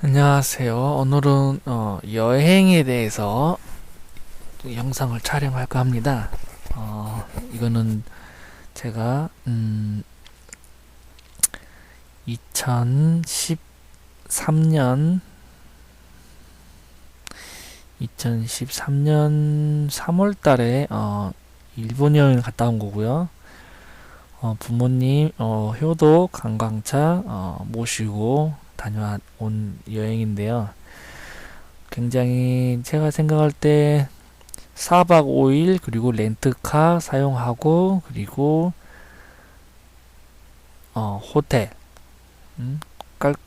안녕하세요. 오늘은 여행에 대해서 영상을 촬영할까 합니다. 이거는 제가 2013년 3월 달에 일본 여행을 갔다 온 거고요. 부모님 효도 관광차 모시고 다녀온 여행인데요. 굉장히 제가 생각할 때 4박 5일 그리고 렌트카 사용하고 그리고 호텔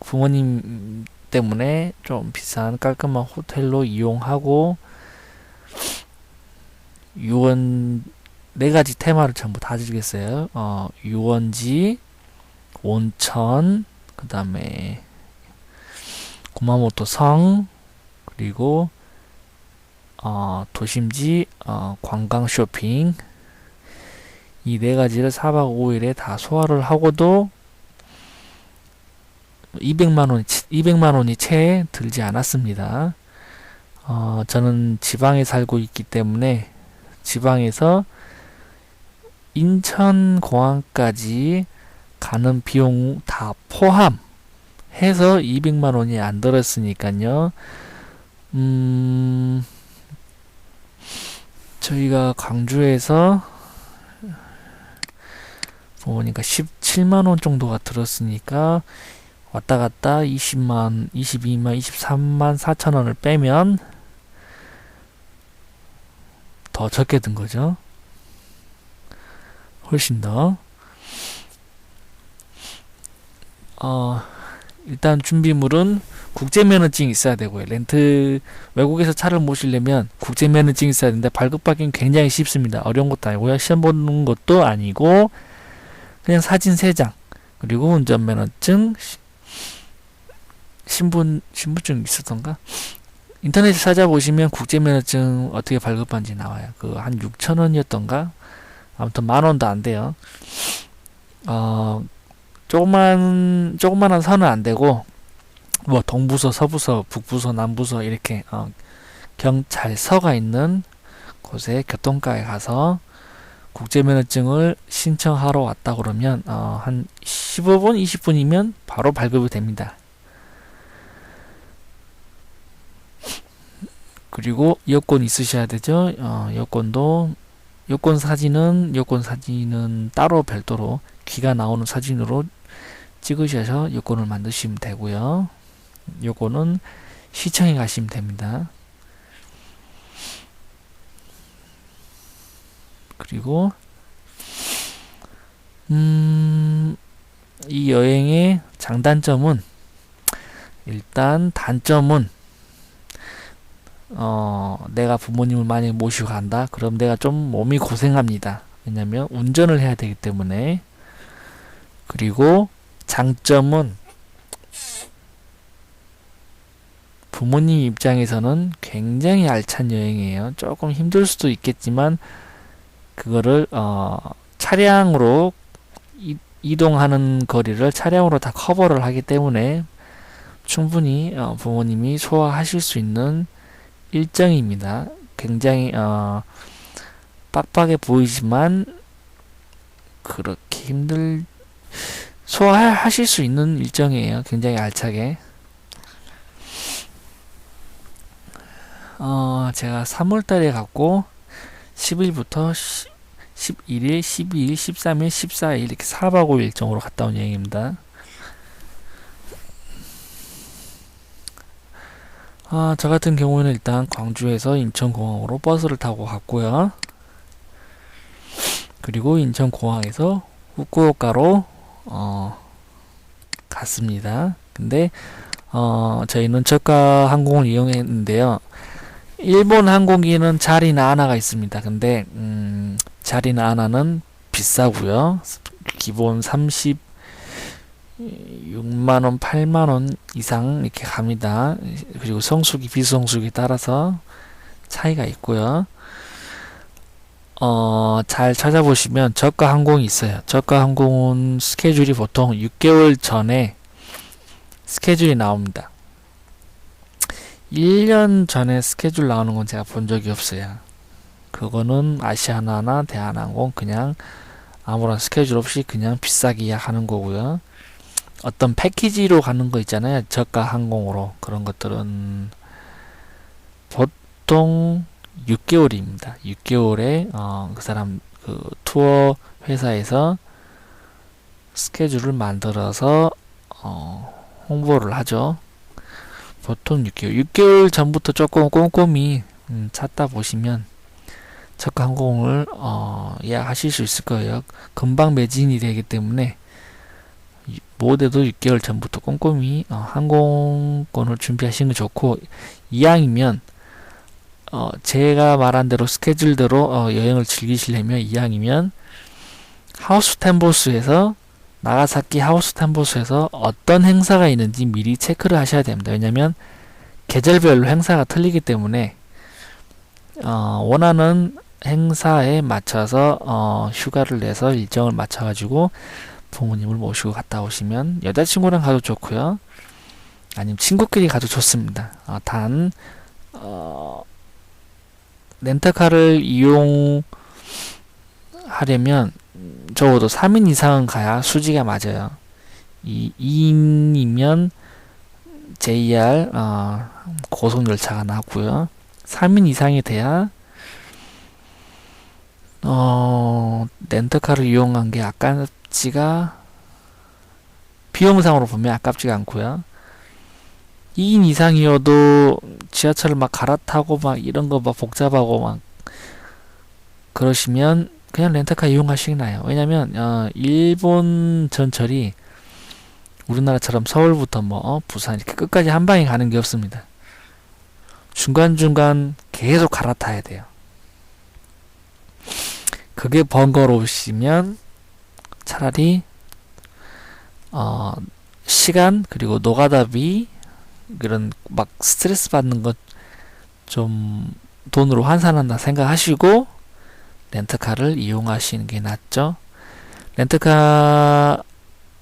부모님 때문에 좀 비싼 깔끔한 호텔로 이용하고 유원 네 가지 테마를 전부 다 즐겼어요. 유원지, 온천, 그 다음에 구마모토 성, 그리고 도심지 관광 쇼핑, 이 네 가지를 4박 5일에 다 소화를 하고도 200만 원이 채 들지 않았습니다. 저는 지방에 살고 있기 때문에 지방에서 인천공항까지 가는 비용 다 포함해서 200만 원이 안 들었으니까요. 저희가 광주에서 보니까 17만 원 정도가 들었으니까 왔다 갔다 20만, 22만, 23만 4천 원을 빼면 더 적게 든 거죠. 훨씬 더. 일단 준비물은 국제면허증이 있어야 되고요. 외국에서 차를 모시려면 국제면허증이 있어야 되는데 발급받기는 굉장히 쉽습니다. 어려운 것도 아니고요. 시험 보는 것도 아니고 그냥 사진 3장 그리고 운전면허증, 신분증 있었던가? 인터넷에 찾아보시면 국제면허증 어떻게 발급받는지 나와요. 한 6천 원이었던가? 아무튼 만 원도 안 돼요. 조그만한 선은 안 되고, 뭐, 동부서, 서부서, 북부서, 남부서, 이렇게, 경찰서가 있는 곳에 교통과에 가서 국제면허증을 신청하러 왔다 그러면, 한 15분, 20분이면 바로 발급이 됩니다. 그리고 여권 있으셔야 되죠. 여권 사진은 따로 별도로 귀가 나오는 사진으로 찍으셔서 여권을 만드시면 되고요. 요거는 시청에 가시면 됩니다. 그리고 이 여행의 장단점은 일단 단점은 내가 부모님을 많이 모시고 간다? 그럼 내가 좀 몸이 고생합니다. 왜냐면 운전을 해야 되기 때문에. 그리고 장점은 부모님 입장에서는 굉장히 알찬 여행이에요. 조금 힘들 수도 있겠지만 그거를 차량으로 이동하는 거리를 차량으로 다 커버를 하기 때문에 충분히 부모님이 소화하실 수 있는 일정입니다. 굉장히 빡빡해 보이지만 그렇게 소화하실 수 있는 일정이에요. 굉장히 알차게. 제가 3월달에 갔고 10일부터 11일, 12일, 13일, 14일 이렇게 4박 5일 일정으로 갔다 온 여행입니다. 저 같은 경우에는 일단 광주에서 인천공항으로 버스를 타고 갔고요. 그리고 인천공항에서 후쿠오카로 갔습니다. 근데 저희는 저가 항공을 이용했는데요. 일본 항공기는 자리나 아나가 있습니다. 근데 자리나 아나는 비싸고요. 기본 36만원, 8만원 이상 이렇게 갑니다. 그리고 성수기, 비성수기 따라서 차이가 있고요. 잘 찾아보시면 저가 항공이 있어요. 저가 항공은 스케줄이 보통 6개월 전에 스케줄이 나옵니다. 1년 전에 스케줄 나오는 건 제가 본 적이 없어요. 그거는 아시아나나 대한항공 그냥 아무런 스케줄 없이 그냥 비싸게 예약하는 거고요. 어떤 패키지로 가는 거 있잖아요. 저가 항공으로. 그런 것들은 보통 6개월입니다. 6개월에 그 사람 그 투어 회사에서 스케줄을 만들어서 홍보를 하죠. 보통 6개월. 6개월 전부터 조금 꼼꼼히 찾다 보시면 저가 항공을 예약하실 수 있을 거예요. 금방 매진이 되기 때문에 못해도 6개월 전부터 꼼꼼히 항공권을 준비하시는 게 좋고, 이왕이면 제가 말한 대로 스케줄대로 여행을 즐기시려면 이왕이면 하우스 나가사키 하우스 템보스에서 어떤 행사가 있는지 미리 체크를 하셔야 됩니다. 왜냐면 계절별로 행사가 틀리기 때문에 원하는 행사에 맞춰서 휴가를 내서 일정을 맞춰가지고 부모님을 모시고 갔다 오시면 여자친구랑 가도 좋고요. 아니면 친구끼리 가도 좋습니다. 단 렌터카를 이용하려면 적어도 3인 이상은 가야 수지가 맞아요. 2인이면 JR 고속열차가 나왔고요. 3인 이상이 돼야 렌터카를 이용한 게 비용상으로 보면 아깝지가 않고요. 2인 이상이어도 지하철을 막 갈아타고 막 이런 거 막 복잡하고 막 그러시면 그냥 렌터카 이용하시긴 나요. 왜냐면 일본 전철이 우리나라처럼 서울부터 부산 이렇게 끝까지 한 방에 가는 게 없습니다. 중간중간 계속 갈아타야 돼요. 그게 번거로우시면 차라리 시간 그리고 노가다비 그런 막 스트레스 받는 것 좀 돈으로 환산한다 생각하시고 렌트카를 이용하시는 게 낫죠. 렌트카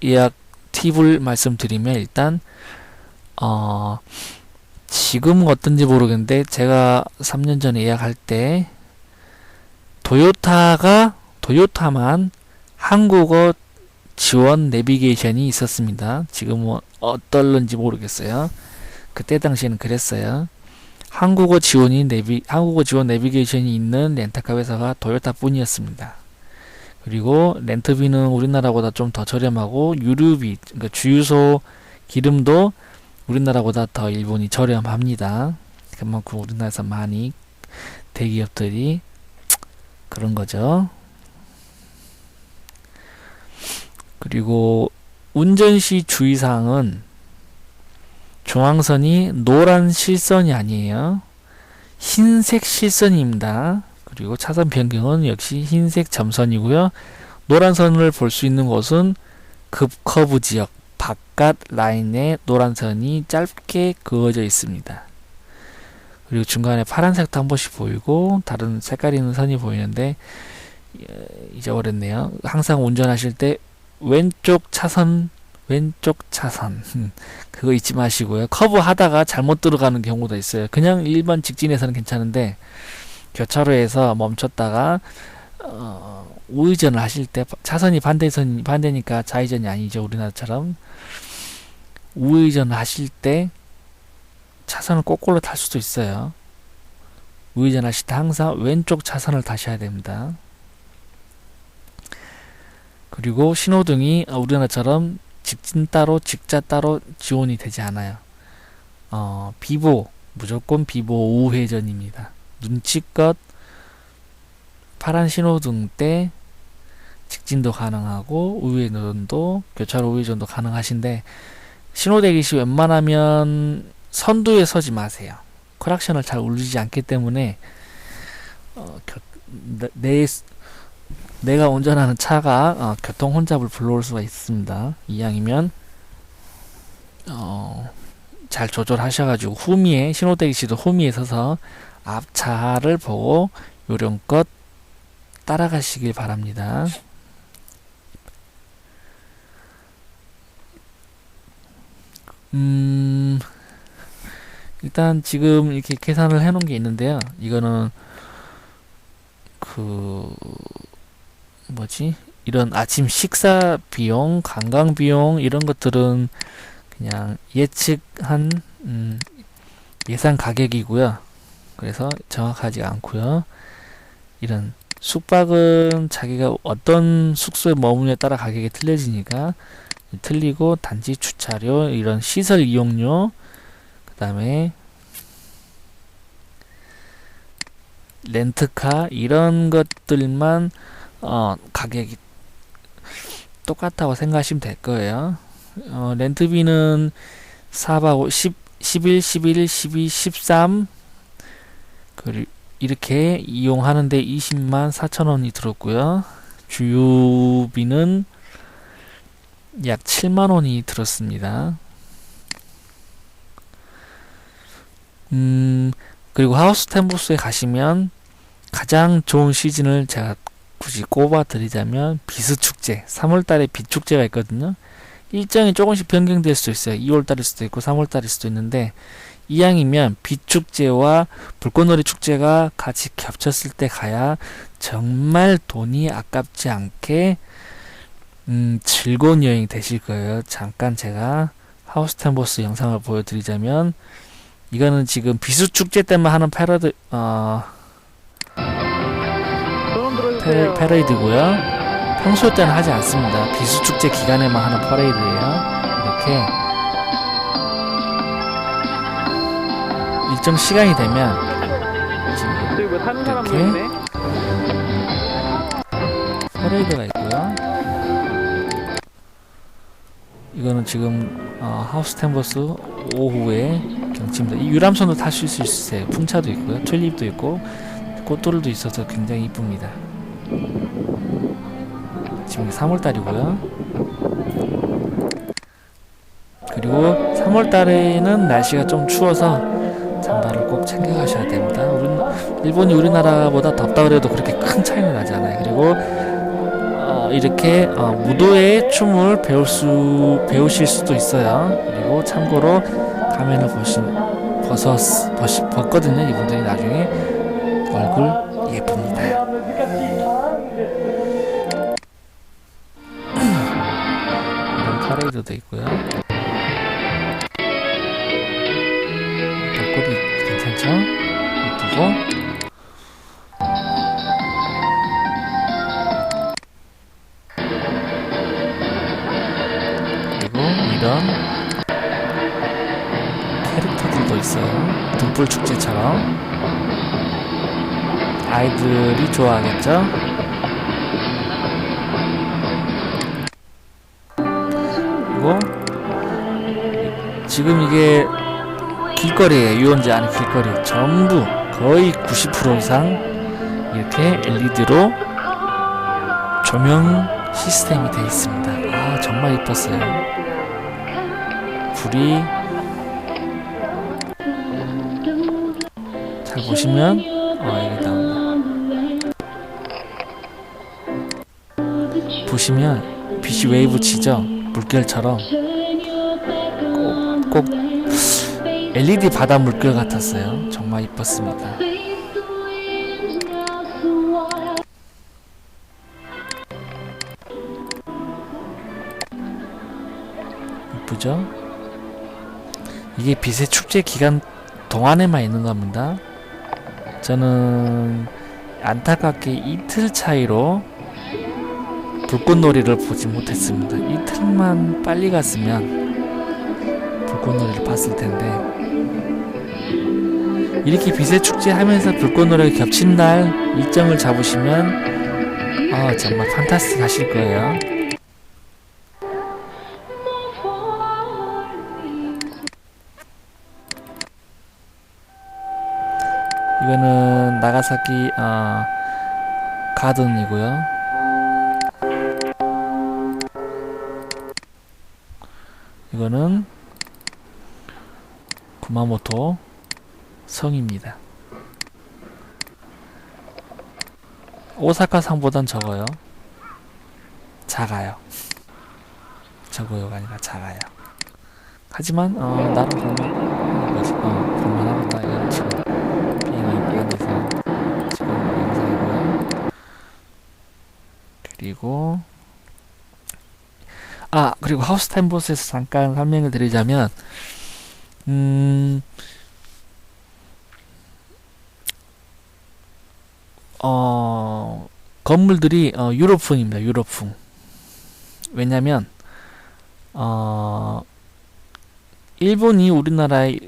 예약 팁을 말씀드리면 일단 지금 어떤지 모르겠는데 제가 3년 전에 예약할 때 토요타만 한국어 지원 내비게이션이 있었습니다. 지금은 어떨런지 모르겠어요. 그때 당시에는 그랬어요. 한국어 지원 내비게이션이 있는 렌터카 회사가 토요타뿐이었습니다. 그리고 렌트비는 우리나라보다 좀 더 저렴하고 유류비, 그러니까 주유소 기름도 우리나라보다 더 일본이 저렴합니다. 그만큼 우리나라에서 많이 대기업들이 그런 거죠. 그리고 운전 시 주의사항은 중앙선이 노란 실선이 아니에요. 흰색 실선입니다. 그리고 차선 변경은 역시 흰색 점선이고요. 노란 선을 볼 수 있는 곳은 급커브 지역 바깥 라인에 노란 선이 짧게 그어져 있습니다. 그리고 중간에 파란색도 한 번씩 보이고 다른 색깔 있는 선이 보이는데 잊어버렸네요. 항상 운전하실 때 왼쪽 차선 그거 잊지 마시고요. 커브 하다가 잘못 들어가는 경우도 있어요. 그냥 일반 직진에서는 괜찮은데 교차로에서 멈췄다가 우회전을 하실 때 차선이 반대니까 좌회전이 아니죠. 우리나라처럼 우회전을 하실 때 차선을 거꾸로 탈 수도 있어요. 우회전 하실 때 항상 왼쪽 차선을 타셔야 됩니다. 그리고 신호등이 우리나라처럼 직진 따로 직자 따로 지원이 되지 않아요. 무조건 비보 우회전입니다. 눈치껏 파란 신호등 때 직진도 가능하고 교차로 우회전도 가능하신데 신호대기 시 웬만하면 선두에 서지 마세요. 크락션을 잘 울리지 않기 때문에 내가 운전하는 차가 교통 혼잡을 불러올 수가 있습니다. 이왕이면 잘 조절하셔가지고 신호대기 시도 후미에 서서 앞차를 보고 요령껏 따라가시길 바랍니다. 일단 지금 이렇게 계산을 해 놓은 게 있는데요. 이거는 그 뭐지? 이런 아침 식사 비용, 관광 비용 이런 것들은 그냥 예측한 예상 가격이고요. 그래서 정확하지 않고요. 이런 숙박은 자기가 어떤 숙소에 머무느냐에 따라 가격이 틀려지니까 틀리고, 단지 주차료, 이런 시설 이용료, 그 다음에 렌트카 이런 것들만 가격이 똑같다고 생각하시면 될 거예요. 렌트비는 4박 11, 11, 12, 13 이렇게 이용하는데 20만 4천 원이 들었고요. 주유비는 약 7만 원이 들었습니다. 그리고 하우스텐보스에 가시면 가장 좋은 시즌을 제가 굳이 꼽아 드리자면 비스축제, 3월달에 비축제가 있거든요. 일정이 조금씩 변경될 수도 있어요. 2월달일 수도 있고 3월달일 수도 있는데, 이왕이면 비축제와 불꽃놀이 축제가 같이 겹쳤을 때 가야 정말 돈이 아깝지 않게 즐거운 여행이 되실 거예요. 잠깐 제가 하우스텐보스 영상을 보여드리자면, 이거는 지금 비수축제 때만 하는 패러이드고요. 평소 때는 하지 않습니다. 비수축제 기간에만 하는 퍼레이드예요. 이렇게 일정 시간이 되면 지금 이렇게 퍼레이드가 있고요. 이거는 지금 하우스텐보스 오후에 경치입니다. 이 유람선도 타실 수 있으세요. 풍차도 있고요. 튤립도 있고 꽃돌도 있어서 굉장히 이쁩니다. 지금 3월달이고요. 그리고 3월달에는 날씨가 좀 추워서 잠바를 꼭 챙겨가셔야 됩니다. 일본이 우리나라보다 덥다 그래도 그렇게 큰 차이는 나지 않아요. 그리고 이렇게 무도의 춤을 배우실 수도 있어요. 그리고 참고로 가면을 벗거든요. 이분들이 나중에 얼굴 예쁩니다. 이런 파레이드도 있고요. 벚꽃이 괜찮죠? 예쁘고. 이런 캐릭터들도 있어요. 등불 축제처럼. 아이들이 좋아하겠죠? 그리고 지금 이게 길거리에 유원지 안에 길거리 전부 거의 90% 이상 이렇게 LED로 조명 시스템이 되어 있습니다. 아, 정말 이뻤어요. 불이 잘 보시면 여기 나옵니다. 보시면 빛이 웨이브 치죠? 물결처럼 꼭 LED 바다 물결 같았어요. 정말 이뻤습니다. 이쁘죠? 이게 빛의 축제 기간 동안에만 있는 겁니다. 저는 안타깝게 이틀 차이로 불꽃놀이를 보지 못했습니다. 이틀만 빨리 갔으면 불꽃놀이를 봤을 텐데, 이렇게 빛의 축제 하면서 불꽃놀이가 겹친 날 일정을 잡으시면 정말 판타스틱 하실 거예요. 이거는 나가사키 가든이고요. 이거는 구마모토 성입니다. 오사카 상보단 적어요. 작아요. 적어요가 아니라 작아요. 하지만 나름 볼만 그리고 그리고 하우스텐보스에서 잠깐 설명을 드리자면 음, 건물들이 유럽풍입니다. 유럽풍. 왜냐면 일본이 우리나라에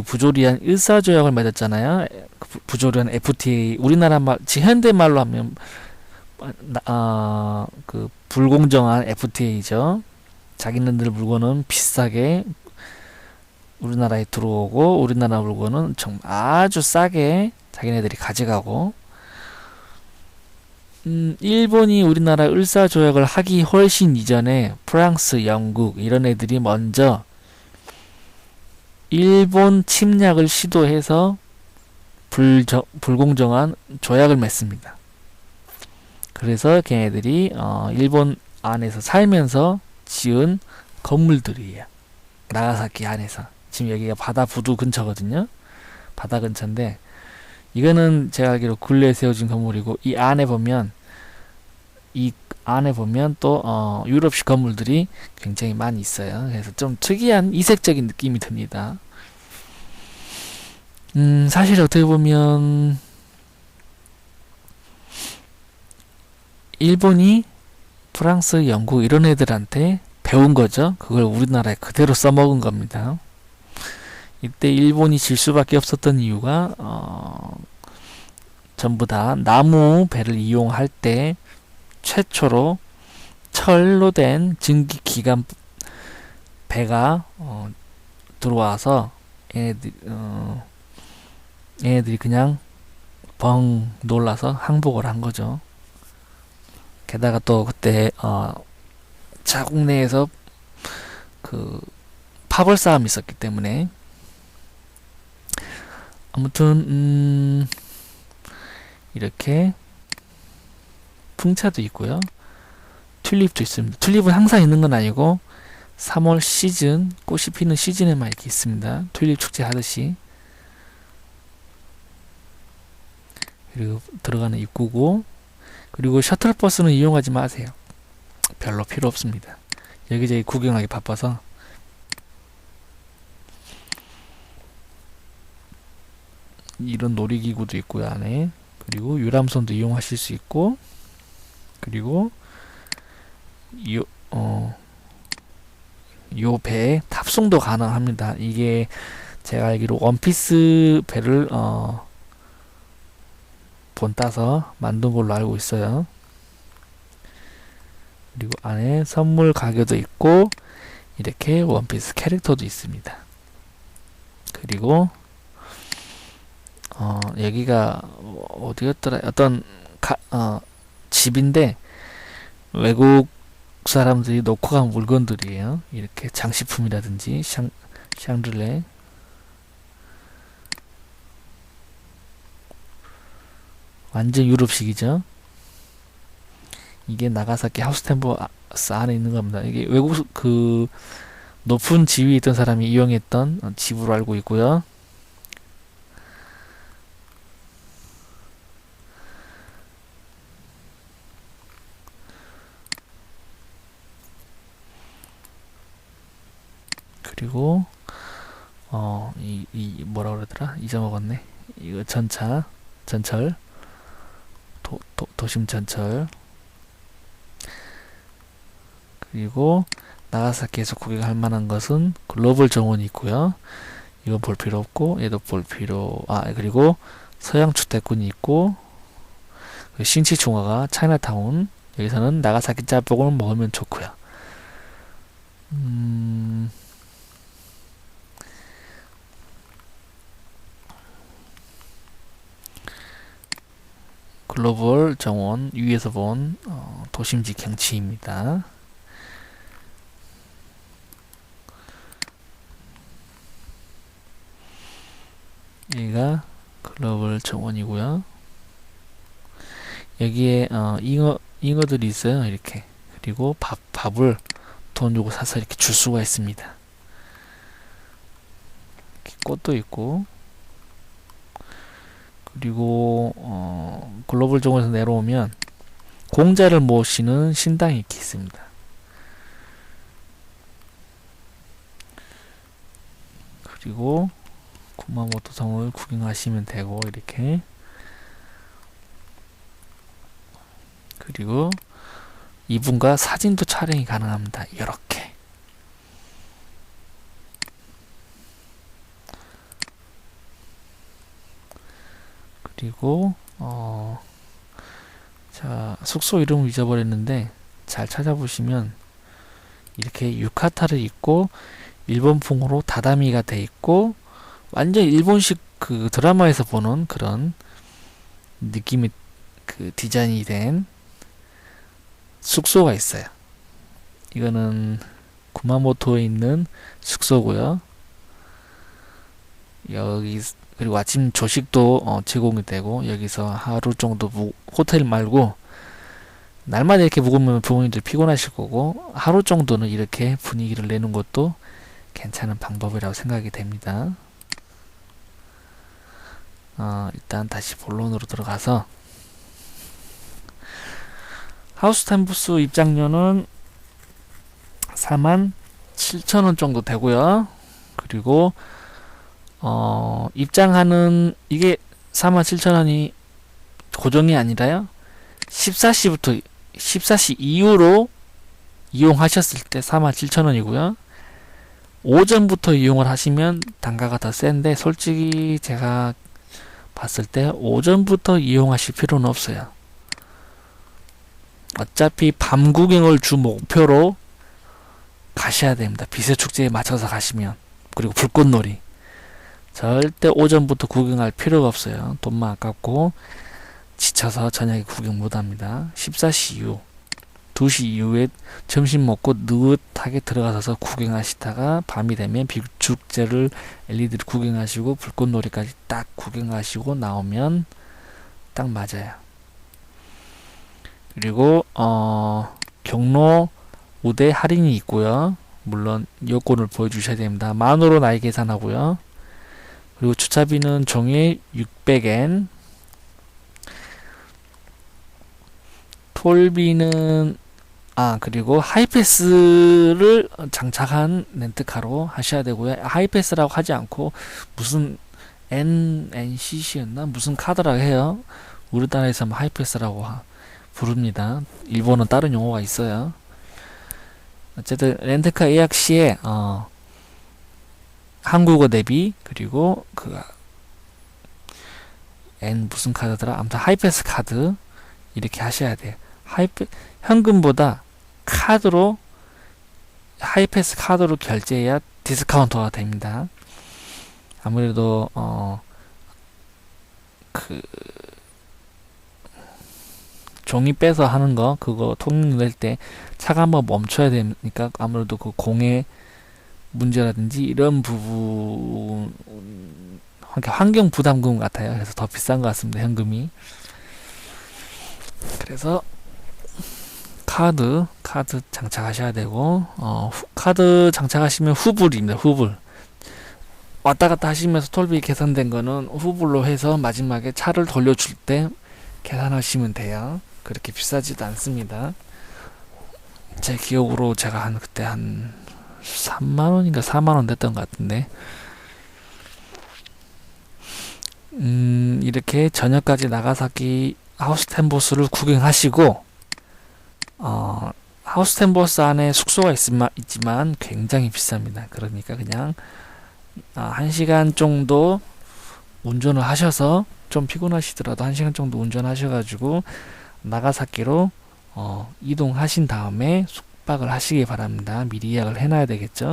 부조리한 일사조약을 맺었잖아요. 부조리한 FTA. 우리나라 말, 현대 말로 하면 불공정한 FTA죠. 자기네들 물건은 비싸게 우리나라에 들어오고 우리나라 물건은 정말 아주 싸게 자기네들이 가져가고, 일본이 우리나라 을사조약을 하기 훨씬 이전에 프랑스, 영국 이런 애들이 먼저 일본 침략을 시도해서 불공정한 조약을 맺습니다. 그래서 걔네들이 일본 안에서 살면서 지은 건물들이에요. 나가사키 안에서. 지금 여기가 바다 부두 근처거든요. 바다 근처인데 이거는 제가 알기로 근래에 세워진 건물이고, 이 안에 보면 또 유럽식 건물들이 굉장히 많이 있어요. 그래서 좀 특이한 이색적인 느낌이 듭니다. 사실 어떻게 보면 일본이 프랑스, 영국 이런 애들한테 배운 거죠. 그걸 우리나라에 그대로 써먹은 겁니다. 이때 일본이 질 수밖에 없었던 이유가 전부 다 나무 배를 이용할 때 최초로 철로 된 증기 기관 배가 들어와서 얘네들이 그냥 벙 놀라서 항복을 한 거죠. 게다가 또 그때 자국 내에서 파벌 싸움이 있었기 때문에, 아무튼 이렇게 풍차도 있고요. 튤립도 있습니다. 튤립은 항상 있는 건 아니고 3월 시즌, 꽃이 피는 시즌에만 이렇게 있습니다. 튤립 축제 하듯이. 그리고 들어가는 입구고, 그리고 셔틀버스는 이용하지 마세요. 별로 필요 없습니다. 여기저기 구경하기 바빠서. 이런 놀이기구도 있고요, 안에. 그리고 유람선도 이용하실 수 있고, 그리고 요 배에 탑승도 가능합니다. 이게 제가 알기로 원피스 배를 본따서 만든 걸로 알고 있어요. 그리고 안에 선물 가게도 있고 이렇게 원피스 캐릭터도 있습니다. 그리고 여기가 어디였더라? 어떤 집인데 외국 사람들이 놓고 간 물건들이에요. 이렇게 장식품이라든지 샹들레, 완전 유럽식이죠. 이게 나가사키 하우스텐보스 안에 있는 겁니다. 이게 외국 높은 지위에 있던 사람이 이용했던 집으로 알고 있고요. 그리고 이 뭐라 그러더라? 잊어먹었네. 이거 전철, 도심 전철. 그리고 나가사키에서 구경할 만한 것은 글로벌 정원이 있고요. 이건 볼 필요 없고, 얘도 볼 필요. 그리고 서양 주택군이 있고, 신치 중화가 차이나타운. 여기서는 나가사키 짬뽕을 먹으면 좋고요. 글로벌 정원 위에서 본 도심지 경치입니다. 여기가 글로벌 정원이고요. 여기에 잉어들이 있어요. 이렇게. 그리고 밥을 돈 주고 사서 이렇게 줄 수가 있습니다. 이렇게 꽃도 있고. 그리고 글로벌 정원에서 내려오면 공자를 모시는 신당이 이렇게 있습니다. 그리고 구마모토 성을 구경하시면 되고 이렇게. 그리고 이분과 사진도 촬영이 가능합니다. 이렇게. 그리고 자, 숙소 이름을 잊어버렸는데 잘 찾아보시면 이렇게 유카타를 입고 일본풍으로 다다미가 돼 있고 완전 일본식 그 드라마에서 보는 그런 느낌의 그 디자인이 된 숙소가 있어요. 이거는 구마모토에 있는 숙소고요. 여기 그리고 아침 조식도 제공이 되고 여기서 하루 정도 호텔 말고 날마다 이렇게 묵으면 부모님들 피곤하실 거고 하루 정도는 이렇게 분위기를 내는 것도 괜찮은 방법이라고 생각이 됩니다. 일단 다시 본론으로 들어가서 하우스텐보스 입장료는 47,000원 정도 되고요. 그리고 입장하는 이게 47,000원이 고정이 아니라요. 14시 이후로 이용하셨을 때 47,000원이고요. 오전부터 이용을 하시면 단가가 더 센데 솔직히 제가 봤을 때 오전부터 이용하실 필요는 없어요. 어차피 밤 구경을 주 목표로 가셔야 됩니다. 비세축제에 맞춰서 가시면. 그리고 불꽃놀이 절대 오전부터 구경할 필요가 없어요. 돈만 아깝고 지쳐서 저녁에 구경 못합니다. 14시 이후 2시 이후에 점심 먹고 느긋하게 들어가서 구경하시다가 밤이 되면 비축제를 LED를 구경하시고 불꽃놀이까지 딱 구경하시고 나오면 딱 맞아요. 그리고 경로 우대 할인이 있고요. 물론 여권을 보여주셔야 됩니다. 10,000원 나이 계산하고요. 그리고 주차비는 종일 600엔. 톨비는 그리고 하이패스를 장착한 렌트카로 하셔야 되고요. 하이패스라고 하지 않고 무슨 NCC였나? 무슨 카드라고 해요. 우리나라에서 하이패스라고 부릅니다. 일본은 다른 용어가 있어요. 어쨌든 렌트카 예약 시에 한국어 대비 그리고 그 N 무슨 카드더라? 아무튼 하이패스 카드 이렇게 하셔야 돼요. 현금보다 카드로 하이패스 카드로 결제해야 디스카운트가 됩니다. 아무래도 그 종이 빼서 하는 거 그거 통행 낼 때 차가 한번 멈춰야 되니까 아무래도 그 공해 문제라든지 이런 부분 환경 부담금 같아요. 그래서 더 비싼 것 같습니다. 현금이. 그래서 카드 장착하셔야 되고 카드 장착하시면 후불입니다. 후불 왔다 갔다 하시면서 톨비 계산된 거는 후불로 해서 마지막에 차를 돌려줄 때 계산하시면 돼요. 그렇게 비싸지도 않습니다. 제 기억으로 제가 그때 한 3만원인가 4만원 됐던 것 같은데 이렇게 저녁까지 나가사키 하우스텐보스를 구경하시고 하우스텐보스 안에 숙소가 있지만 굉장히 비쌉니다. 그러니까 그냥 1시간 정도 운전을 하셔서 좀 피곤하시더라도 1시간 정도 운전하셔가지고 나가사키로 이동하신 다음에 숙박을 하시기 바랍니다. 미리 예약을 해놔야 되겠죠.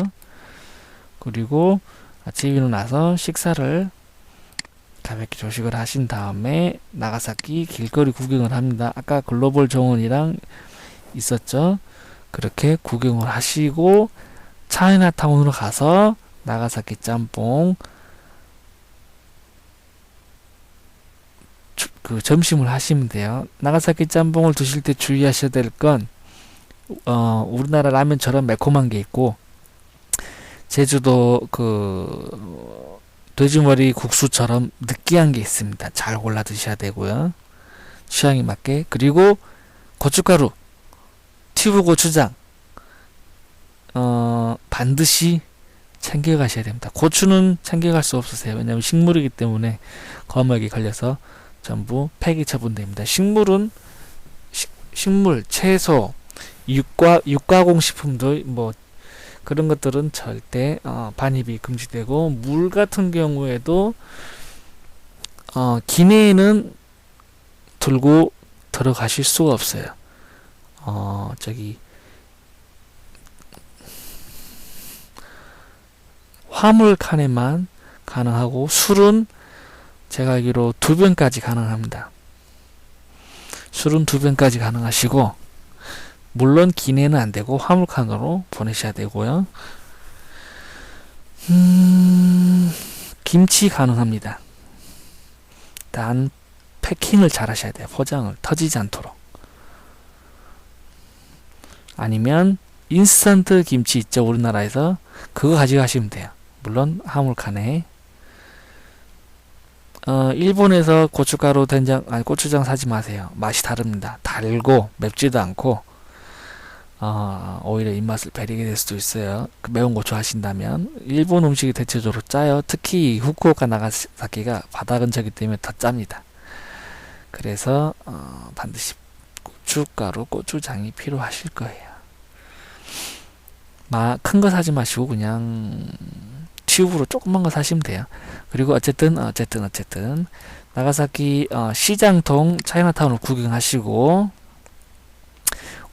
그리고 아침에 일어나서 식사를 가볍게 조식을 하신 다음에 나가사키 길거리 구경을 합니다. 아까 글로벌 정원이랑 있었죠. 그렇게 구경을 하시고 차이나타운으로 가서 나가사키 짬뽕 그 점심을 하시면 돼요. 나가사키 짬뽕을 드실 때 주의하셔야 될 건 우리나라 라면처럼 매콤한 게 있고 제주도 그 돼지머리 국수처럼 느끼한 게 있습니다. 잘 골라 드셔야 되고요. 취향에 맞게. 그리고 고춧가루, 튜브 고추장, 반드시 챙겨가셔야 됩니다. 고추는 챙겨갈 수 없으세요. 왜냐하면 식물이기 때문에 거미에 걸려서 전부 폐기 처분됩니다. 식물은 식물, 채소, 육가공 식품들 뭐 그런 것들은 절대 반입이 금지되고, 물 같은 경우에도 기내에는 들고 들어가실 수가 없어요. 저기 화물칸에만 가능하고, 술은 제가 알기로 2병까지 가능합니다. 술은 2병까지 가능하시고, 물론 기내는 안 되고 화물칸으로 보내셔야 되고요. 김치 가능합니다. 단 패킹을 잘 하셔야 돼요. 포장을 터지지 않도록. 아니면 인스턴트 김치 있죠, 우리나라에서. 그거 가져가시면 돼요. 물론 화물칸에. 일본에서 고춧가루, 된장, 아니 고추장 사지 마세요. 맛이 다릅니다. 달고 맵지도 않고 오히려 입맛을 배리게 될 수도 있어요. 매운 고추 하신다면. 일본 음식이 대체적으로 짜요. 특히 후쿠오카 나가사키가 바다 근처이기 때문에 더 짭니다. 그래서 반드시 고춧가루, 고추장이 필요하실 거예요. 큰 거 사지 마시고 그냥 튜브로 조그만 거 사시면 돼요. 그리고 어쨌든 나가사키 시장통 차이나타운을 구경하시고,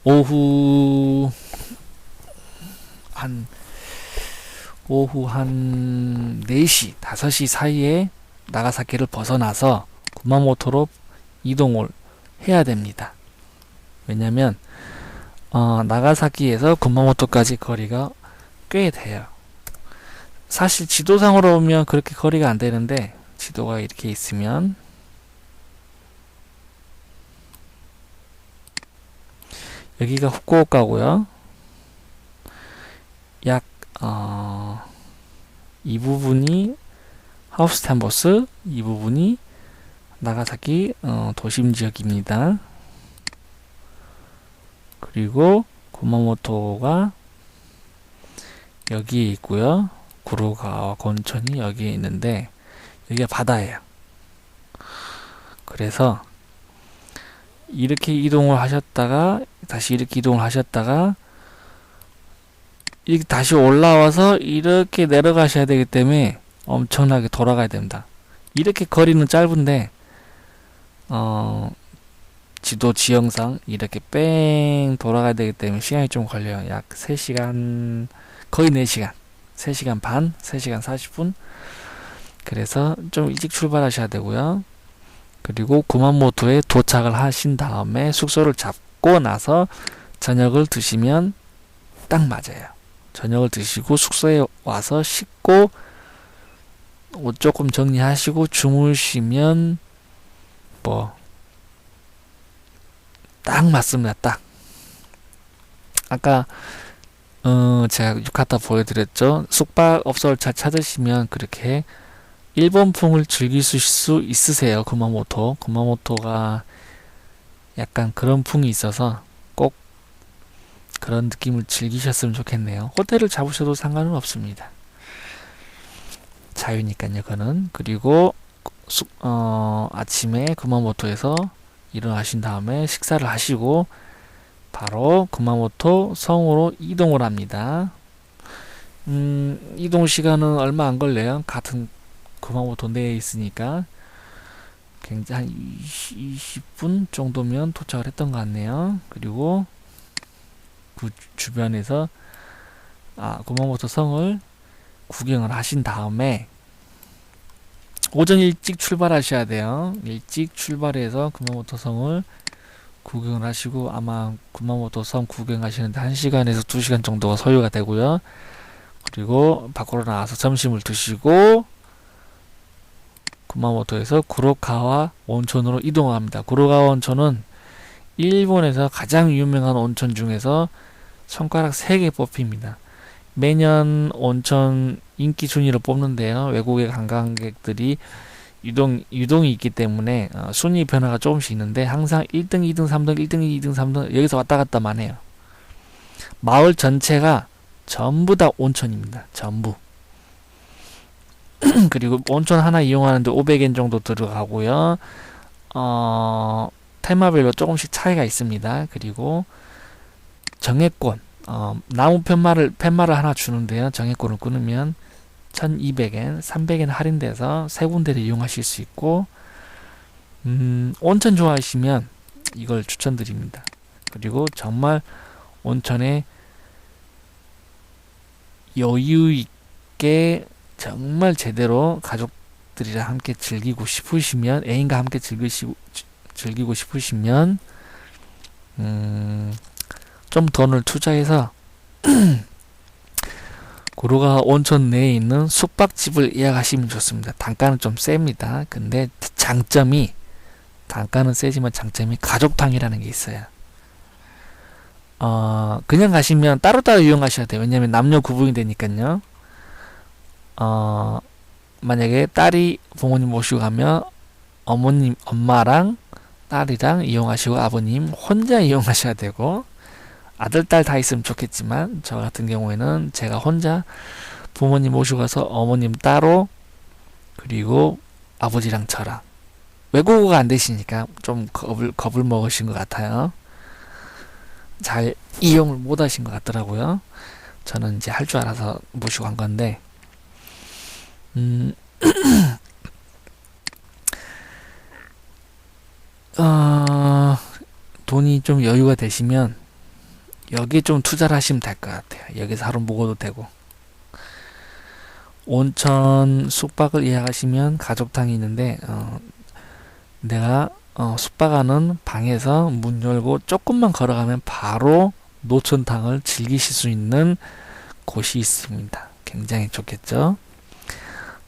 오후 한 4시, 5시 사이에 나가사키를 벗어나서 구마모토로 이동을 해야 됩니다. 왜냐면 나가사키에서 구마모토까지 거리가 꽤 돼요. 사실 지도상으로 보면 그렇게 거리가 안 되는데, 지도가 이렇게 있으면 여기가 후쿠오카고요. 약 이 부분이 하우스텐보스, 이 부분이 나가사키 도심 지역입니다. 그리고 구마모토가 여기에 있고요. 구로가와 온천이 여기에 있는데, 여기가 바다예요. 그래서 이렇게 이동을 하셨다가 다시 이렇게 이동을 하셨다가 이렇게 다시 올라와서 이렇게 내려가셔야 되기 때문에 엄청나게 돌아가야 됩니다. 이렇게 거리는 짧은데 지도 지형상 이렇게 뺑 돌아가야 되기 때문에 시간이 좀 걸려요. 약 3시간, 거의 4시간, 3시간 반, 3시간 40분. 그래서 좀 일찍 출발하셔야 되고요. 그리고 구마모토에 도착을 하신 다음에 숙소를 잡고 나서 저녁을 드시면 딱 맞아요. 저녁을 드시고 숙소에 와서 씻고 옷 조금 정리하시고 주무시면 뭐 딱 맞습니다. 딱. 아까 제가 유카타 보여드렸죠. 숙박업소를 잘 찾으시면 그렇게 일본풍을 즐길 수 있으세요. 구마모토가 약간 그런 풍이 있어서 꼭 그런 느낌을 즐기셨으면 좋겠네요. 호텔을 잡으셔도 상관은 없습니다. 자유니까요, 그거는. 그리고 아침에 구마모토에서 일어나신 다음에 식사를 하시고 바로 구마모토 성으로 이동을 합니다. 이동 시간은 얼마 안 걸려요. 같은 구마모토 내에 있으니까 굉장히 20분 정도면 도착을 했던 것 같네요. 그리고 그 주변에서 구마모토 성을 구경을 하신 다음에 오전 일찍 출발하셔야 돼요. 일찍 출발해서 구마모토 성을 구경을 하시고, 아마 구마모토 성 구경하시는데 1시간에서 2시간 정도가 소요가 되고요. 그리고 밖으로 나와서 점심을 드시고 구마모토에서 구로카와 온천으로 이동합니다. 구로카와 온천은 일본에서 가장 유명한 온천 중에서 손가락 3개 뽑힙니다. 매년 온천 인기 순위를 뽑는데요. 외국의 관광객들이 유동이 있기 때문에 순위 변화가 조금씩 있는데 항상 1등, 2등, 3등, 1등, 2등, 3등 여기서 왔다 갔다만 해요. 마을 전체가 전부 다 온천입니다. 전부. 그리고 온천 하나 이용하는데 500엔 정도 들어가고요. 테마별로 조금씩 차이가 있습니다. 그리고 정액권, 나무 팻말을 하나 주는데요. 정액권을 끊으면 1200엔, 300엔 할인돼서 세 군데를 이용하실 수 있고, 온천 좋아하시면 이걸 추천드립니다. 그리고 정말 온천에 여유 있게 정말 제대로 가족들이랑 함께 즐기고 싶으시면, 애인과 함께 즐기고 싶으시면 좀 돈을 투자해서 구로가 온천 내에 있는 숙박집을 예약하시면 좋습니다. 단가는 좀 셉니다. 근데 단가는 세지만 장점이 가족탕이라는 게 있어요. 그냥 가시면 따로따로 이용하셔야 돼요. 왜냐면 남녀 구분이 되니까요. 만약에 딸이 부모님 모시고 가면 엄마랑 딸이랑 이용하시고 아버님 혼자 이용하셔야 되고, 아들, 딸 다 있으면 좋겠지만 저 같은 경우에는 제가 혼자 부모님 모시고 가서 어머님 따로, 그리고 아버지랑 저랑. 외국어가 안 되시니까 좀 겁을 먹으신 것 같아요. 잘 이용을 못 하신 것 같더라고요. 저는 이제 할 줄 알아서 모시고 간 건데, 돈이 좀 여유가 되시면 여기에 좀 투자를 하시면 될 것 같아요. 여기서 하루 묵어도 되고. 온천 숙박을 예약하시면 가족탕이 있는데, 내가 숙박하는 방에서 문 열고 조금만 걸어가면 바로 노천탕을 즐기실 수 있는 곳이 있습니다. 굉장히 좋겠죠?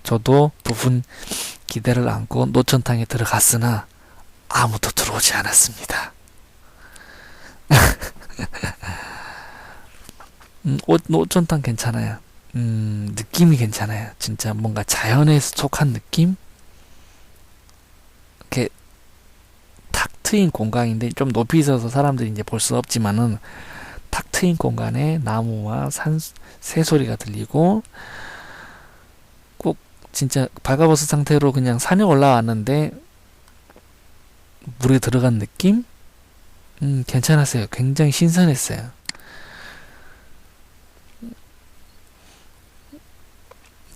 저도 부푼 기대를 안고 노천탕에 들어갔으나 아무도 들어오지 않았습니다. 노천탕 괜찮아요. 느낌이 괜찮아요. 진짜 뭔가 자연에 속한 느낌? 이렇게 탁 트인 공간인데 좀 높이 있어서 사람들이 이제 볼 수 없지만은, 탁 트인 공간에 나무와 새소리가 들리고, 꼭 진짜 발가벗은 상태로 그냥 산에 올라왔는데 물에 들어간 느낌? 괜찮았어요. 굉장히 신선했어요.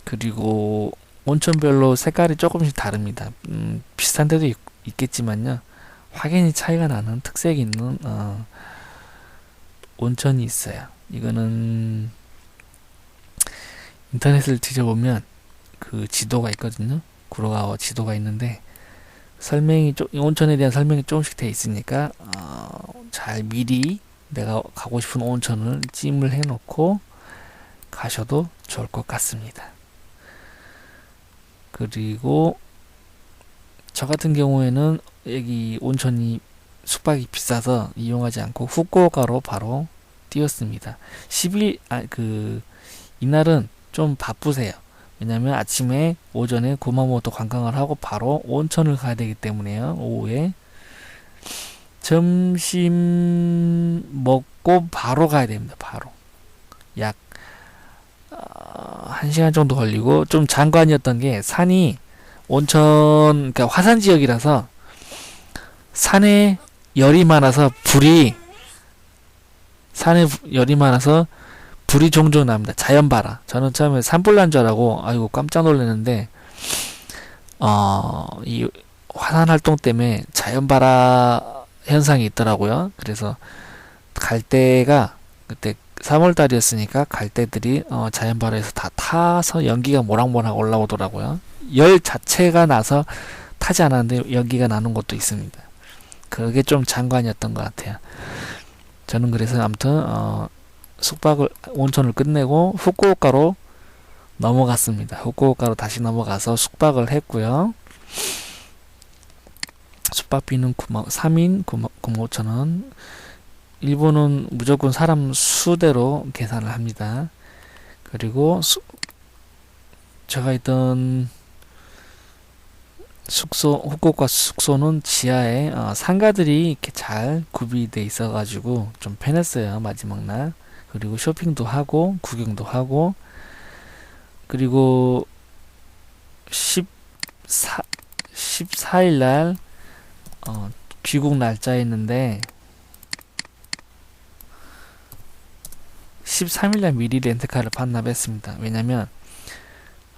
그리고 온천별로 색깔이 조금씩 다릅니다. 비슷한 데도 있겠지만요. 확연히 차이가 나는 특색이 있는 온천이 있어요. 이거는 인터넷을 뒤져보면 그 지도가 있거든요. 구로가와 지도가 있는데 온천에 대한 설명이 조금씩 돼 있으니까 잘 미리 내가 가고 싶은 온천을 찜을 해놓고 가셔도 좋을 것 같습니다. 그리고 저 같은 경우에는 여기 온천이 숙박이 비싸서 이용하지 않고 후쿠오카로 바로 뛰었습니다. 이날은 좀 바쁘세요. 왜냐면 아침에 오전에 구마모토 관광을 하고 바로 온천을 가야 되기 때문에요. 오후에 점심 먹고 바로 가야 됩니다. 바로 약 1시간 정도 걸리고, 좀 장관이었던 게 산이 그러니까 화산 지역이라서 산에 열이 많아서 불이 종종 납니다. 자연발화. 저는 처음에 산불 난 줄 알고 아이고 깜짝 놀랐는데, 이 화산 활동 때문에 자연발화 현상이 있더라고요. 그래서 갈대가 그때 3월달이었으니까 갈대들이 자연발화에서 다 타서 연기가 모락모락 올라오더라고요. 열 자체가 나서 타지 않았는데 연기가 나는 것도 있습니다. 그게 좀 장관이었던 것 같아요. 저는 그래서 아무튼 온천을 끝내고 후쿠오카로 넘어갔습니다. 후쿠오카로 다시 넘어가서 숙박을 했고요. 숙박비는 3인 95,000원. 일본은 무조건 사람 수대로 계산을 합니다. 그리고 제가 있던 후쿠오카 숙소는 지하에 상가들이 이렇게 잘 구비돼 있어가지고 좀 편했어요, 마지막 날. 그리고 쇼핑도 하고 구경도 하고, 그리고 14일 날 귀국 날짜였는데 13일 날 미리 렌트카를 반납했습니다. 왜냐면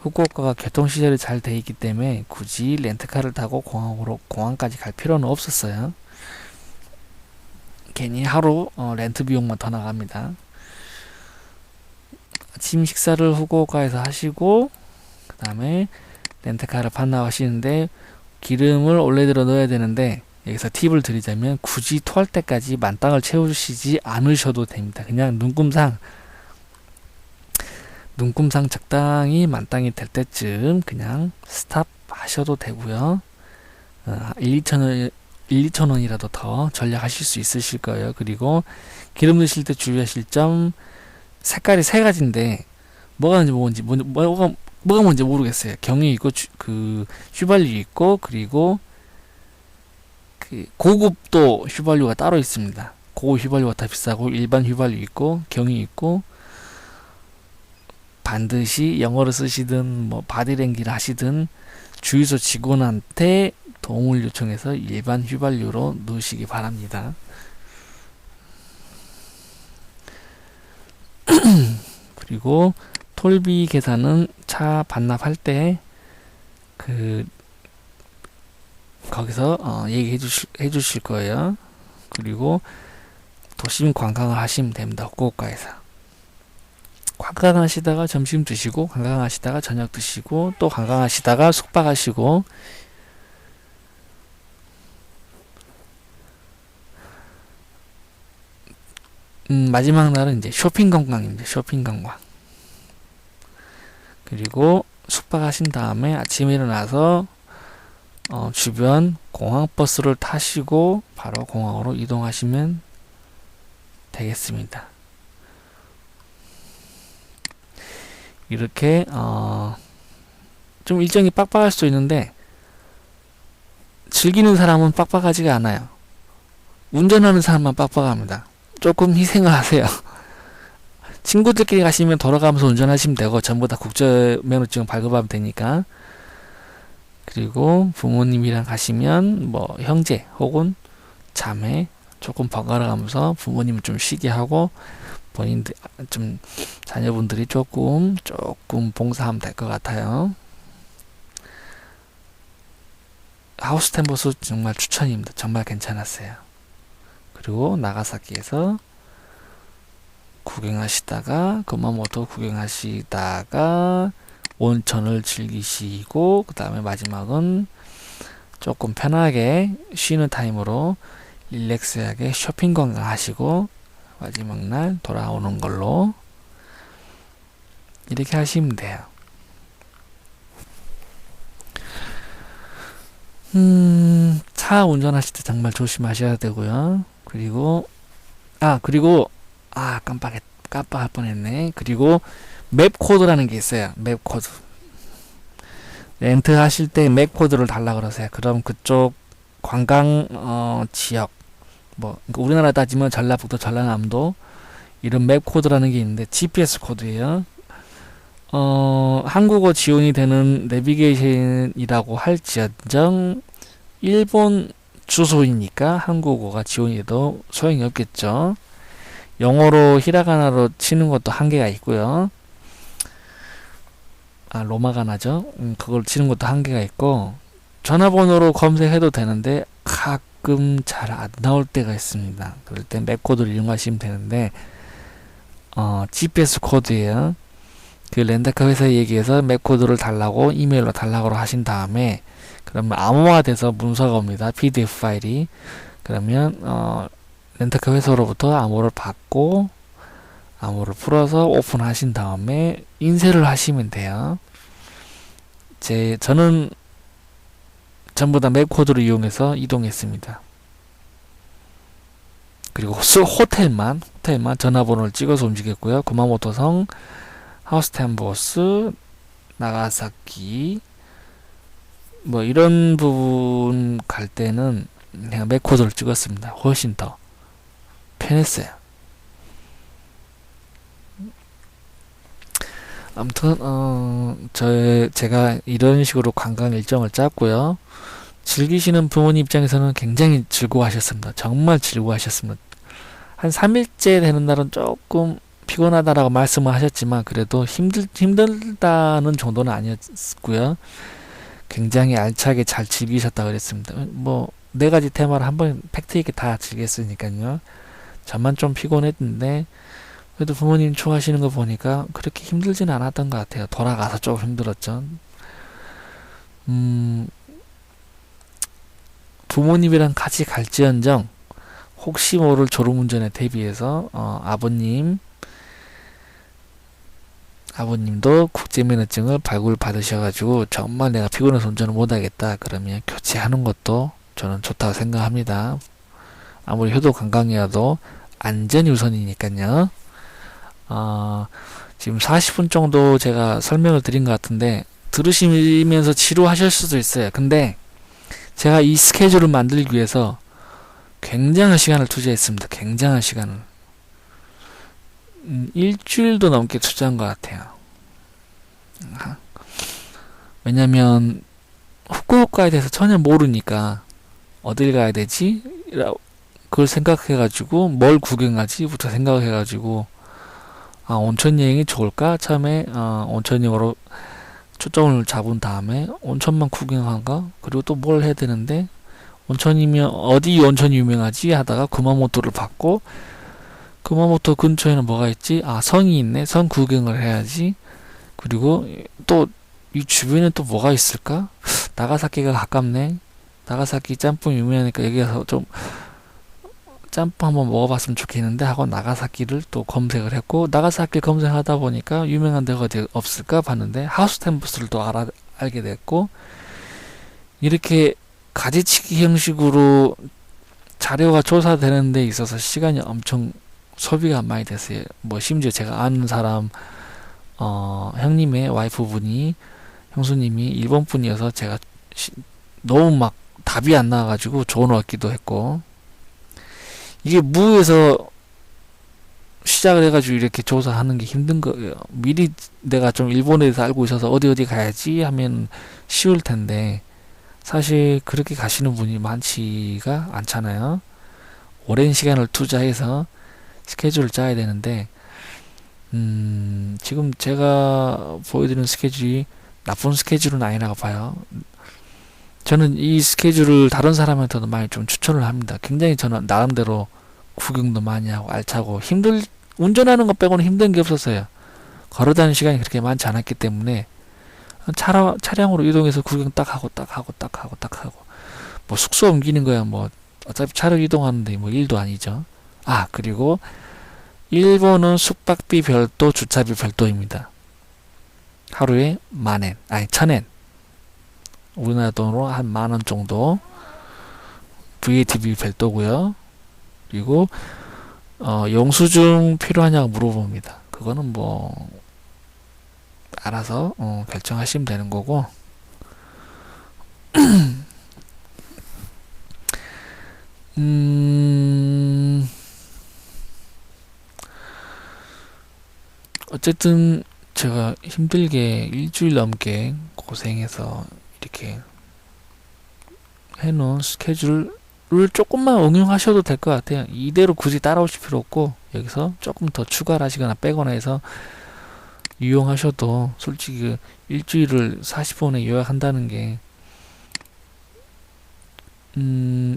후쿠오카가 교통시설이 잘 돼 있기 때문에 굳이 렌트카를 타고 공항까지 갈 필요는 없었어요. 괜히 하루 렌트 비용만 더 나갑니다. 아침 식사를 후쿠오카에서 하시고 그 다음에 렌트카를 반납하시는데 기름을 원래대로 넣어야 되는데, 여기서 팁을 드리자면 굳이 토할 때까지 만땅을 채우시지 않으셔도 됩니다. 그냥 눈금상 적당히 만땅이 될 때쯤 그냥 스탑 하셔도 되고요. 1, 2천 원이라도 더 절약하실 수 있으실 거예요. 그리고 기름 넣으실 때 주의하실 점, 색깔이 세 가지인데 뭐가 뭔지 모르겠어요. 경유 있고 그 휘발유 있고, 그리고 그 고급도 휘발유가 따로 있습니다. 고급 휘발유가 더 비싸고 일반 휘발유 있고 경유 있고, 반드시 영어를 쓰시든 뭐 바디랭귀를 하시든 주유소 직원한테 도움을 요청해서 일반 휘발유로 넣으시기 바랍니다. 그리고 톨비 계산은 차 반납할 때 거기서 얘기해 주실 거예요. 그리고 도심 관광을 하시면 됩니다. 후쿠오카에서 관광하시다가 점심 드시고, 관광하시다가 저녁 드시고, 또 관광하시다가 숙박하시고, 마지막 날은 이제 쇼핑 관광입니다. 쇼핑 관광. 그리고 숙박하신 다음에 아침에 일어나서 주변 공항 버스를 타시고 바로 공항으로 이동하시면 되겠습니다. 이렇게 좀 일정이 빡빡할 수도 있는데 즐기는 사람은 빡빡하지가 않아요. 운전하는 사람만 빡빡합니다. 조금 희생을 하세요. 친구들끼리 가시면 돌아가면서 운전하시면 되고 전부 다 국제면허증 발급하면 되니까. 그리고 부모님이랑 가시면 뭐 형제 혹은 자매 조금 번갈아 가면서 부모님을 좀 쉬게 하고, 본인들 좀 자녀분들이 조금 봉사하면 될 것 같아요. 하우스텐보스 정말 추천입니다. 정말 괜찮았어요. 그리고 나가사키에서 구경하시다가 구마모토 구경하시다가 온천을 즐기시고, 그 다음에 마지막은 조금 편하게 쉬는 타임으로 릴렉스하게 쇼핑 관광하시고 마지막 날 돌아오는 걸로 이렇게 하시면 돼요. 차 운전하실 때 정말 조심하셔야 되고요. 그리고 깜빡할 뻔했네. 그리고 맵 코드라는 게 있어요. 맵 코드. 렌트 하실 때 맵 코드를 달라 그러세요. 그럼 그쪽 관광 지역, 뭐 우리나라 따지면 전라북도, 전라남도 이런 맵 코드라는 게 있는데 GPS 코드예요. 한국어 지원이 되는 내비게이션이라고 할지언정 일본 주소이니까 한국어가 지원이 돼도 소용이 없겠죠. 영어로 히라가나로 치는 것도 한계가 있고요. 로마가나죠. 그걸 치는 것도 한계가 있고, 전화번호로 검색해도 되는데 가끔 잘 안 나올 때가 있습니다. 그럴 때 맵코드를 이용하시면 되는데 GPS 코드예요. 그 렌터카 회사에 얘기해서 맵코드를 달라고 이메일로 달라고 하신 다음에, 그러면 암호화돼서 문서가 옵니다. PDF 파일이. 그러면 렌터카 회사로부터 암호를 받고 암호를 풀어서 오픈하신 다음에 인쇄를 하시면 돼요. 저는 전부 다 맵코드를 이용해서 이동했습니다. 그리고 호텔만 전화번호를 찍어서 움직였고요. 구마모토성, 하우스텐보스, 나가사키, 뭐 이런 부분 갈 때는 그냥 맥코드를 찍었습니다. 훨씬 더 편했어요. 아무튼 제가 이런 식으로 관광 일정을 짰고요. 즐기시는 부모님 입장에서는 굉장히 즐거워하셨습니다. 정말 즐거워하셨습니다. 한 3일째 되는 날은 조금 피곤하다라고 말씀을 하셨지만 그래도 힘들다는 정도는 아니었고요. 굉장히 알차게 잘 즐기셨다 그랬습니다. 뭐 4가지 테마를 한번 팩트 있게 다 즐겼으니까요. 저만 좀 피곤했는데 그래도 부모님 좋아하시는 거 보니까 그렇게 힘들진 않았던 것 같아요. 돌아가서 조금 힘들었죠. 부모님이랑 같이 갈지언정 혹시 모를 졸음운전에 대비해서 아버님도 국제면허증을 발급받으셔가지고 정말 내가 피곤해서 운전을 못하겠다 그러면 교체하는 것도 저는 좋다고 생각합니다. 아무리 효도 관광이어도 안전이 우선이니까요. 지금 40분 정도 제가 설명을 드린 것 같은데 들으시면서 지루하실 수도 있어요. 근데 제가 이 스케줄을 만들기 위해서 굉장한 시간을 투자했습니다. 굉장한 시간을. 일주일도 넘게 투자한 것 같아요. 왜냐면 후쿠오카에 대해서 전혀 모르니까 어딜 가야 되지? 그걸 생각해가지고 뭘 구경하지?부터 생각해가지고 온천 여행이 좋을까? 처음에 온천 여행으로 초점을 잡은 다음에 온천만 구경한가? 그리고 또 뭘 해야 되는데 온천이면 어디 온천이 유명하지? 하다가 구마모토를 봤고 구마모토 근처에는 뭐가 있지? 성이 있네. 성 구경을 해야지. 그리고 또 이 주변에 또 뭐가 있을까? 나가사키가 가깝네. 나가사키 짬뽕 유명하니까 여기서 좀 짬뽕 한번 먹어봤으면 좋겠는데 하고 나가사키를 또 검색을 했고 나가사키 검색하다 보니까 유명한 데가 어디 없을까 봤는데 하우스텐보스를 또 알게 됐고 이렇게 가지치기 형식으로 자료가 조사되는 데 있어서 시간이 엄청 소비가 많이 됐어요. 뭐 심지어 제가 아는 사람 형님의 와이프분이 형수님이 일본 분이어서 제가 너무 막 답이 안 나와가지고 조언을 얻기도 했고 이게 무에서 시작을 해가지고 이렇게 조사하는 게 힘든 거예요. 미리 내가 좀 일본에 대해서 알고 있어서 어디 가야지 하면 쉬울 텐데 사실 그렇게 가시는 분이 많지가 않잖아요. 오랜 시간을 투자해서 스케줄을 짜야 되는데 지금 제가 보여드리는 스케줄이 나쁜 스케줄은 아니라고 봐요. 저는 이 스케줄을 다른 사람한테도 많이 좀 추천을 합니다. 굉장히 저는 나름대로 구경도 많이 하고 알차고 운전하는 것 빼고는 힘든 게 없었어요. 걸어다니는 시간이 그렇게 많지 않았기 때문에 차량으로 이동해서 구경 딱 하고 뭐 숙소 옮기는 거야 뭐 어차피 차로 이동하는데 뭐 일도 아니죠. 그리고 일본은 숙박비 별도 주차비 별도입니다. 하루에 1000엔 우리나라 돈으로 한 10,000원 정도 VAT비 별도고요. 그리고 영수증 필요하냐고 물어봅니다. 그거는 뭐 알아서 결정하시면 되는 거고 어쨌든 제가 힘들게 일주일 넘게 고생해서 이렇게 해놓은 스케줄을 조금만 응용하셔도 될 것 같아요. 이대로 굳이 따라오실 필요 없고 여기서 조금 더 추가를 하시거나 빼거나 해서 이용하셔도 솔직히 일주일을 40분에 요약한다는 게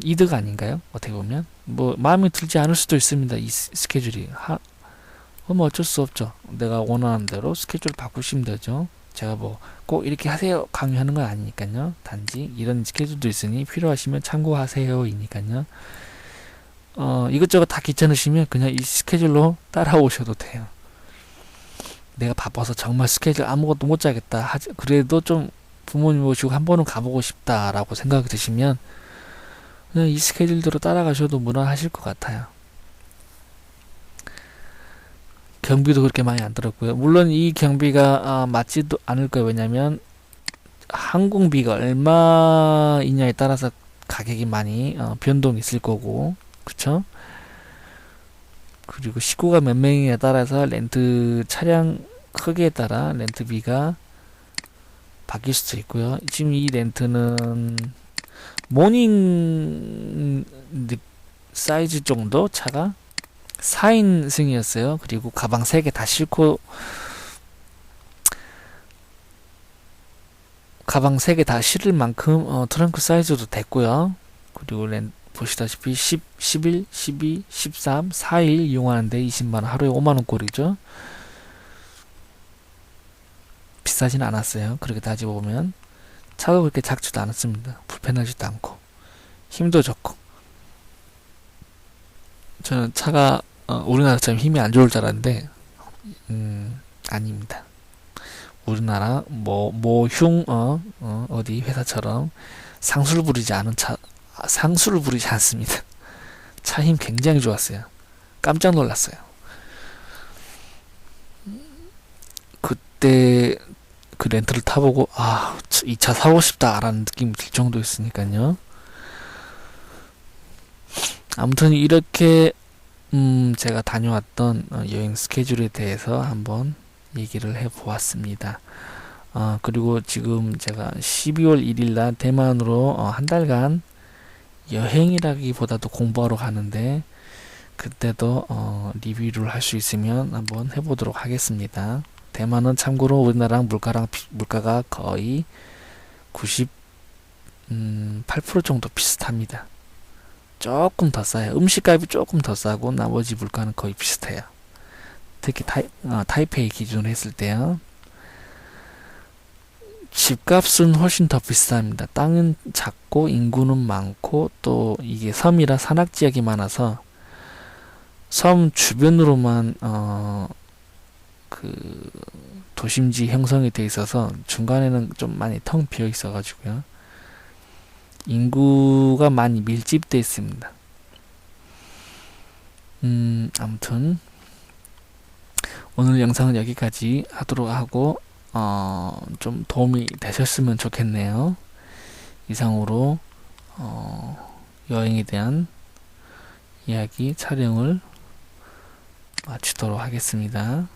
이득 아닌가요? 어떻게 보면 뭐 마음에 들지 않을 수도 있습니다. 이 스케줄이 뭐 어쩔 수 없죠. 내가 원하는 대로 스케줄 바꾸시면 되죠. 제가 뭐 꼭 이렇게 하세요 강요하는 건 아니니까요. 단지 이런 스케줄도 있으니 필요하시면 참고하세요 이니까요. 이것저것 다 귀찮으시면 그냥 이 스케줄로 따라오셔도 돼요. 내가 바빠서 정말 스케줄 아무것도 못 짜겠다 그래도 좀 부모님 모시고 한 번은 가보고 싶다라고 생각이 드시면 그냥 이 스케줄대로 따라가셔도 무난하실 것 같아요. 경비도 그렇게 많이 안 들었고요. 물론 이 경비가 맞지도 않을 거예요. 왜냐면 항공비가 얼마이냐에 따라서 가격이 많이 변동이 있을 거고, 그쵸? 그리고 식구가 몇 명이냐에 따라서 렌트 차량 크기에 따라 렌트비가 바뀔 수도 있고요. 지금 이 렌트는 모닝 사이즈 정도 차가 4인승이었어요. 그리고 가방 3개 다 싣고 가방 3개 다 실을 만큼 트렁크 사이즈도 됐고요. 그리고 보시다시피 10, 11, 12, 13, 4일 이용하는데 20만원, 하루에 5만원 꼴이죠. 비싸진 않았어요. 그렇게 따지고 보면 차가 그렇게 작지도 않았습니다. 불편하지도 않고 힘도 좋고. 저는 차가 우리나라처럼 힘이 안 좋을 줄 알았는데 아닙니다. 우리나라 모흉 어디 회사처럼 상수를 부리지 않습니다. 차 힘 굉장히 좋았어요. 깜짝 놀랐어요. 그때 그 렌트를 타보고 이 차 사고 싶다라는 느낌이 들 정도였으니까요. 아무튼 이렇게 제가 다녀왔던 여행 스케줄에 대해서 한번 얘기를 해보았습니다. 그리고 지금 제가 12월 1일날 대만으로 한 달간 여행이라기보다도 공부하러 가는데, 그때도 리뷰를 할 수 있으면 한번 해보도록 하겠습니다. 대만은 참고로 우리나라랑 물가가 거의 98% 정도 비슷합니다. 조금 더 싸요. 음식값이 조금 더 싸고 나머지 물가는 거의 비슷해요. 특히 타이페이 기준으로 했을 때요. 집값은 훨씬 더 비쌉니다. 땅은 작고 인구는 많고 또 이게 섬이라 산악지역이 많아서 섬 주변으로만 그 도심지 형성이 돼 있어서 중간에는 좀 많이 텅 비어 있어 가지고요. 인구가 많이 밀집돼 있습니다. 아무튼 오늘 영상은 여기까지 하도록 하고 좀 도움이 되셨으면 좋겠네요. 이상으로 여행에 대한 이야기 촬영을 마치도록 하겠습니다.